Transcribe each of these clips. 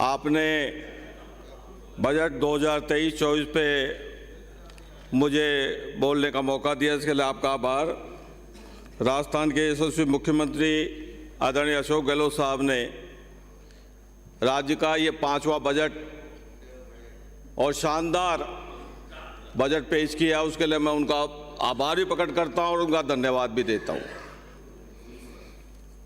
आपने बजट 2023-24 पे मुझे बोलने का मौका दिया, इसके लिए आपका आभार। राजस्थान के यशस्वी मुख्यमंत्री आदरणीय अशोक गहलोत साहब ने राज्य का ये 5वां बजट और शानदार बजट पेश किया, उसके लिए मैं उनका आभार भी प्रकट करता हूं और उनका धन्यवाद भी देता हूं।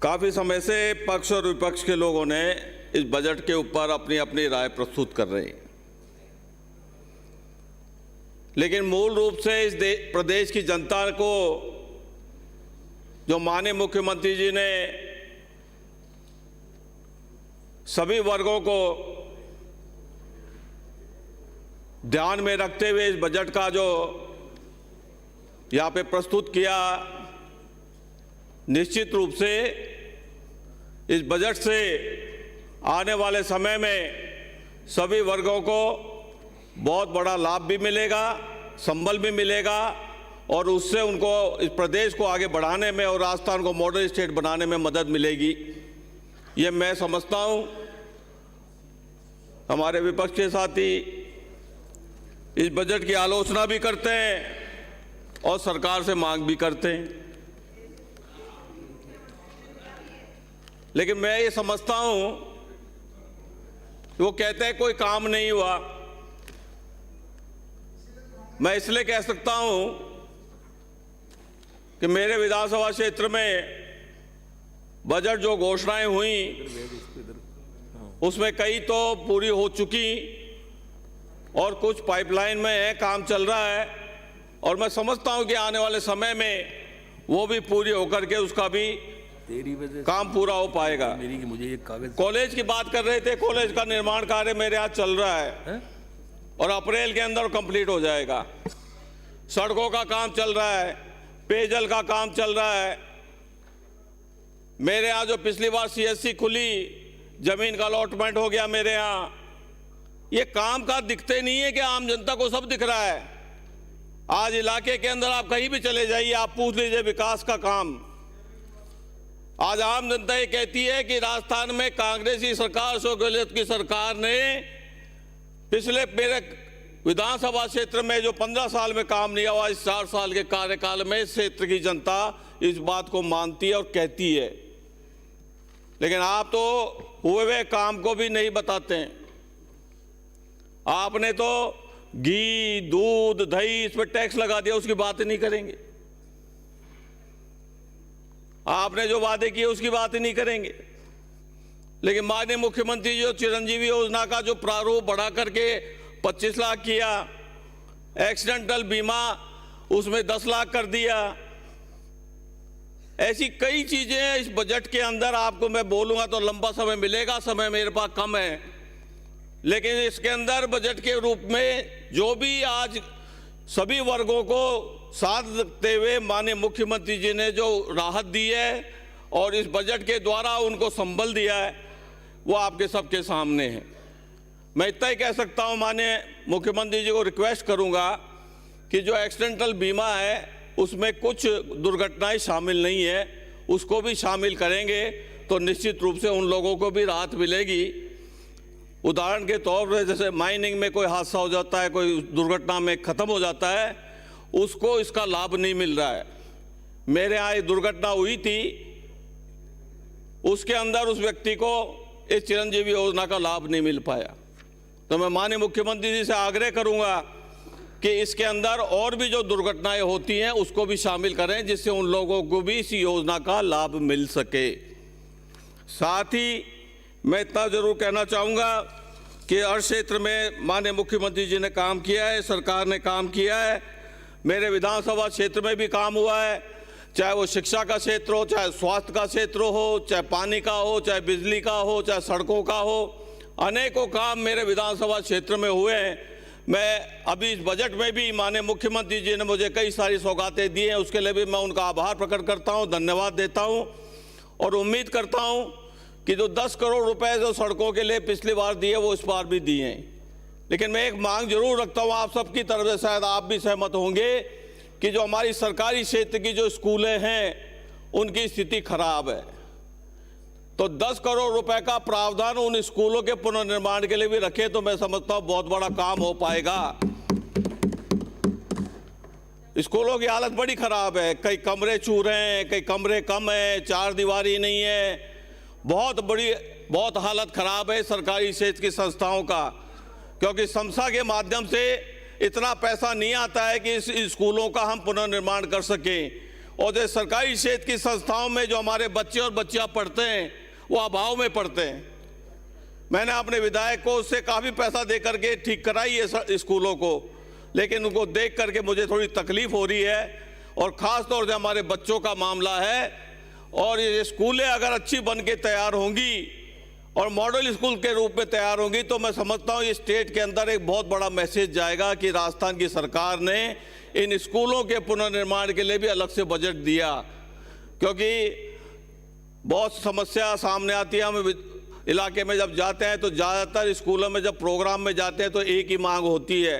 काफ़ी समय से पक्ष और विपक्ष के लोगों ने इस बजट के ऊपर अपनी अपनी राय प्रस्तुत कर रहे हैं, लेकिन मूल रूप से इस प्रदेश की जनता को जो माननीय मुख्यमंत्री जी ने सभी वर्गों को ध्यान में रखते हुए इस बजट का जो यहाँ पे प्रस्तुत किया, निश्चित रूप से इस बजट से आने वाले समय में सभी वर्गों को बहुत बड़ा लाभ भी मिलेगा, संबल भी मिलेगा और उससे उनको इस प्रदेश को आगे बढ़ाने में और राजस्थान को मॉडल स्टेट बनाने में मदद मिलेगी, ये मैं समझता हूँ। हमारे विपक्ष के साथी इस बजट की आलोचना भी करते हैं और सरकार से मांग भी करते हैं, लेकिन मैं ये समझता हूं कि वो कहते हैं कोई काम नहीं हुआ। मैं इसलिए कह सकता हूं कि मेरे विधानसभा क्षेत्र में बजट जो घोषणाएं हुई उसमें कई तो पूरी हो चुकी और कुछ पाइपलाइन में है, काम चल रहा है और मैं समझता हूं कि आने वाले समय में वो भी पूरी होकर के उसका भी काम पूरा हो पाएगा। मुझे एक कागज कॉलेज की बात कर रहे थे, कॉलेज का निर्माण कार्य मेरे यहाँ चल रहा है और अप्रैल के अंदर कंप्लीट हो जाएगा। सड़कों का काम चल रहा है, पेयजल का काम चल रहा है। मेरे यहाँ जो पिछली बार सीएससी खुली, जमीन का अलॉटमेंट हो गया मेरे यहाँ। ये काम का दिखते नहीं है कि आम जनता को सब दिख रहा है। आज इलाके के अंदर आप कहीं भी चले जाइए, आप पूछ लीजिए विकास का काम। आज आम जनता ये कहती है कि राजस्थान में कांग्रेसी सरकार, अशोक गहलोत की सरकार ने पिछले मेरे विधानसभा क्षेत्र में जो 15 साल में काम नहीं हुआ, इस 4 साल के कार्यकाल में क्षेत्र की जनता इस बात को मानती है और कहती है। लेकिन आप तो हुए हुए काम को भी नहीं बताते हैं। आपने तो घी, दूध, दही इस पर टैक्स लगा दिया, उसकी बात ही नहीं करेंगे। आपने जो वादे किए उसकी बात ही नहीं करेंगे। लेकिन माननीय मुख्यमंत्री जी चिरंजीवी योजना का जो प्रारूप बढ़ा करके 25 लाख किया, एक्सीडेंटल बीमा उसमें 10 लाख कर दिया, ऐसी कई चीजें इस बजट के अंदर आपको मैं बोलूंगा तो लंबा समय मिलेगा, समय मेरे पास कम है। लेकिन इसके अंदर बजट के रूप में जो भी आज सभी वर्गों को साथ रखते हुए माननीय मुख्यमंत्री जी ने जो राहत दी है और इस बजट के द्वारा उनको संबल दिया है, वो आपके सबके सामने है। मैं इतना ही कह सकता हूं, माननीय मुख्यमंत्री जी को रिक्वेस्ट करूंगा कि जो एक्सीडेंटल बीमा है उसमें कुछ दुर्घटनाएं शामिल नहीं है, उसको भी शामिल करेंगे तो निश्चित रूप से उन लोगों को भी राहत मिलेगी। उदाहरण के तौर पर जैसे माइनिंग में कोई हादसा हो जाता है, कोई दुर्घटना में ख़त्म हो जाता है, उसको इसका लाभ नहीं मिल रहा है। मेरे यहाँ एक दुर्घटना हुई थी, उसके अंदर उस व्यक्ति को इस चिरंजीवी योजना का लाभ नहीं मिल पाया। तो मैं माननीय मुख्यमंत्री जी से आग्रह करूंगा कि इसके अंदर और भी जो दुर्घटनाएं होती हैं उसको भी शामिल करें, जिससे उन लोगों को भी इस योजना का लाभ मिल सके। साथ ही मैं इतना जरूर कहना चाहूँगा कि हर क्षेत्र में माननीय मुख्यमंत्री जी ने काम किया है, सरकार ने काम किया है। मेरे विधानसभा क्षेत्र में भी काम हुआ है, चाहे वो शिक्षा का क्षेत्र हो, चाहे स्वास्थ्य का क्षेत्र हो, चाहे पानी का हो, चाहे बिजली का हो, चाहे सड़कों का हो, अनेकों काम मेरे विधानसभा क्षेत्र में हुए हैं। मैं अभी इस बजट में भी माननीय मुख्यमंत्री जी ने मुझे कई सारी सौगातें दी हैं, उसके लिए भी मैं उनका आभार प्रकट करता हूं, धन्यवाद देता हूं और उम्मीद करता हूं कि जो 10 करोड़ रुपए जो सड़कों के लिए पिछली बार दिए वो इस बार भी दिए हैं। लेकिन मैं एक मांग जरूर रखता हूं आप सबकी तरफ से, शायद आप भी सहमत होंगे कि जो हमारी सरकारी क्षेत्र की जो स्कूलें हैं उनकी स्थिति खराब है। तो 10 करोड़ रुपए का प्रावधान उन स्कूलों के पुनर्निर्माण के लिए भी रखे तो मैं समझता हूं बहुत बड़ा काम हो पाएगा। स्कूलों की हालत बड़ी खराब है, कई कमरे चूर हैं, कई कमरे कम है, चार दीवारी नहीं है, बहुत हालत खराब है सरकारी क्षेत्र की संस्थाओं का, क्योंकि समसा के माध्यम से इतना पैसा नहीं आता है कि इस स्कूलों का हम पुनर्निर्माण कर सकें। और जो सरकारी क्षेत्र की संस्थाओं में जो हमारे बच्चे और बच्चियां पढ़ते हैं वो अभाव में पढ़ते हैं। मैंने अपने विधायक को उससे काफ़ी पैसा दे करके ठीक कराई है स्कूलों को, लेकिन उनको देख करके मुझे थोड़ी तकलीफ हो रही है। और ख़ास तौर से हमारे बच्चों का मामला है, और ये स्कूलें अगर अच्छी बन के तैयार होंगी और मॉडल स्कूल के रूप में तैयार होंगी तो मैं समझता हूँ ये स्टेट के अंदर एक बहुत बड़ा मैसेज जाएगा कि राजस्थान की सरकार ने इन स्कूलों के पुनर्निर्माण के लिए भी अलग से बजट दिया। क्योंकि बहुत समस्या सामने आती है, हम इलाके में जब जाते हैं तो ज़्यादातर स्कूलों में जब प्रोग्राम में जाते हैं तो एक ही मांग होती है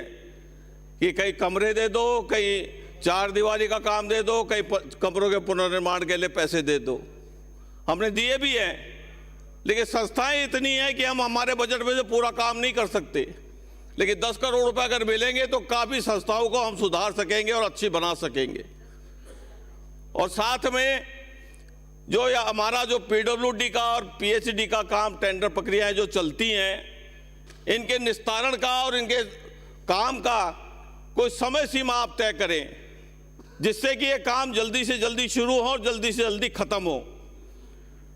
कि कई कमरे दे दो, कई चार दीवारी का काम दे दो, कई कमरों के पुनर्निर्माण के लिए पैसे दे दो। हमने दिए भी हैं, लेकिन संस्थाएं इतनी हैं कि हम हमारे बजट में से पूरा काम नहीं कर सकते। लेकिन 10 करोड़ रुपए अगर मिलेंगे तो काफ़ी संस्थाओं को हम सुधार सकेंगे और अच्छी बना सकेंगे। और साथ में जो हमारा जो पीडब्ल्यूडी का और पीएचडी का काम, टेंडर प्रक्रियाएं जो चलती हैं, इनके निस्तारण का और इनके काम का कोई समय सीमा आप तय करें, जिससे कि ये काम जल्दी से जल्दी शुरू हो और जल्दी से जल्दी खत्म हो।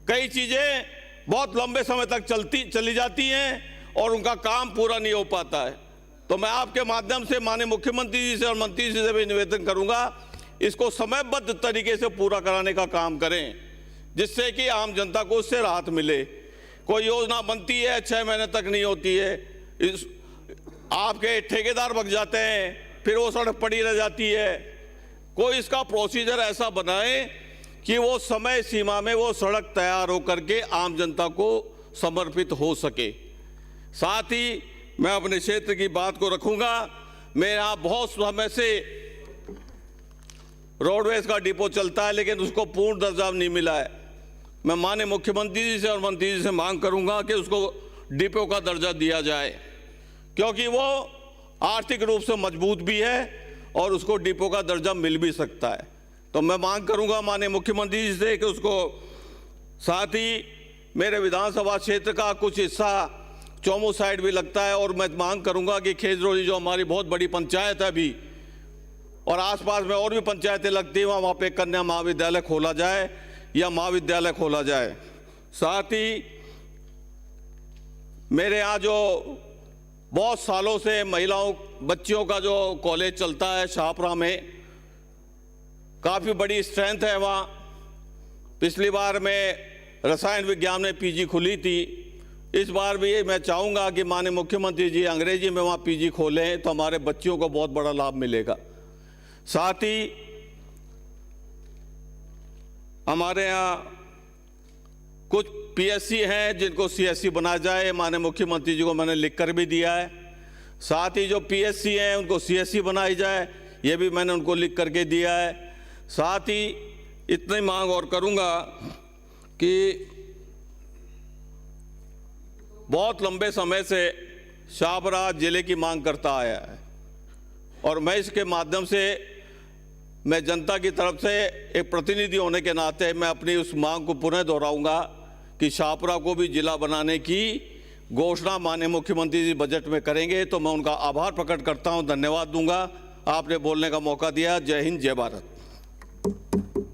कई चीज़ें बहुत लंबे समय तक चली जाती हैं और उनका काम पूरा नहीं हो पाता है। तो मैं आपके माध्यम से माननीय मुख्यमंत्री जी से और मंत्री जी से भी निवेदन करूंगा, इसको समयबद्ध तरीके से पूरा कराने का काम करें, जिससे कि आम जनता को उससे राहत मिले। कोई योजना बनती है 6 महीने तक नहीं होती है, आपके ठेकेदार भग जाते हैं, फिर वो सड़क पड़ी रह जाती है। कोई इसका प्रोसीजर ऐसा बनाए कि वो समय सीमा में वो सड़क तैयार हो करके आम जनता को समर्पित हो सके। साथ ही मैं अपने क्षेत्र की बात को रखूंगा। मेरे यहाँ बहुत समय से रोडवेज का डिपो चलता है, लेकिन उसको पूर्ण दर्जा नहीं मिला है। मैं माननीय मुख्यमंत्री जी से और मंत्री जी से मांग करूंगा कि उसको डिपो का दर्जा दिया जाए, क्योंकि वो आर्थिक रूप से मजबूत भी है और उसको डिपो का दर्जा मिल भी सकता है। तो मैं मांग करूंगा माननीय मुख्यमंत्री जी से कि उसको, साथ ही मेरे विधानसभा क्षेत्र का कुछ हिस्सा चौमू साइड भी लगता है, और मैं मांग करूंगा कि खेजरोली जो हमारी बहुत बड़ी पंचायत है अभी, और आसपास में और भी पंचायतें लगती हैं, वहाँ पे कन्या महाविद्यालय खोला जाए या महाविद्यालय खोला जाए। साथ ही मेरे यहाँ जो बहुत सालों से महिलाओं बच्चियों का जो कॉलेज चलता है शाहपुरा में, काफ़ी बड़ी स्ट्रेंथ है वहाँ। पिछली बार में रसायन विज्ञान में पीजी खुली थी, इस बार भी मैं चाहूँगा कि माननीय मुख्यमंत्री जी अंग्रेजी में वहाँ पीजी खोलें तो हमारे बच्चियों को बहुत बड़ा लाभ मिलेगा। साथ ही हमारे यहाँ कुछ पीएससी हैं जिनको सीएससी बनाया जाए, माननीय मुख्यमंत्री जी को मैंने लिख कर भी दिया है। साथ ही जो पीएससी हैं उनको सीएससी बनाई जाए, ये भी मैंने उनको लिख करके दिया है। साथ ही इतनी मांग और करूंगा कि बहुत लंबे समय से शाहपुरा जिले की मांग करता आया है, और मैं इसके माध्यम से मैं जनता की तरफ से एक प्रतिनिधि होने के नाते मैं अपनी उस मांग को पुनः दोहराऊंगा कि शाहपुरा को भी जिला बनाने की घोषणा माननीय मुख्यमंत्री जी बजट में करेंगे। तो मैं उनका आभार प्रकट करता हूं, धन्यवाद दूंगा। आपने बोलने का मौका दिया। जय हिंद, जय भारत।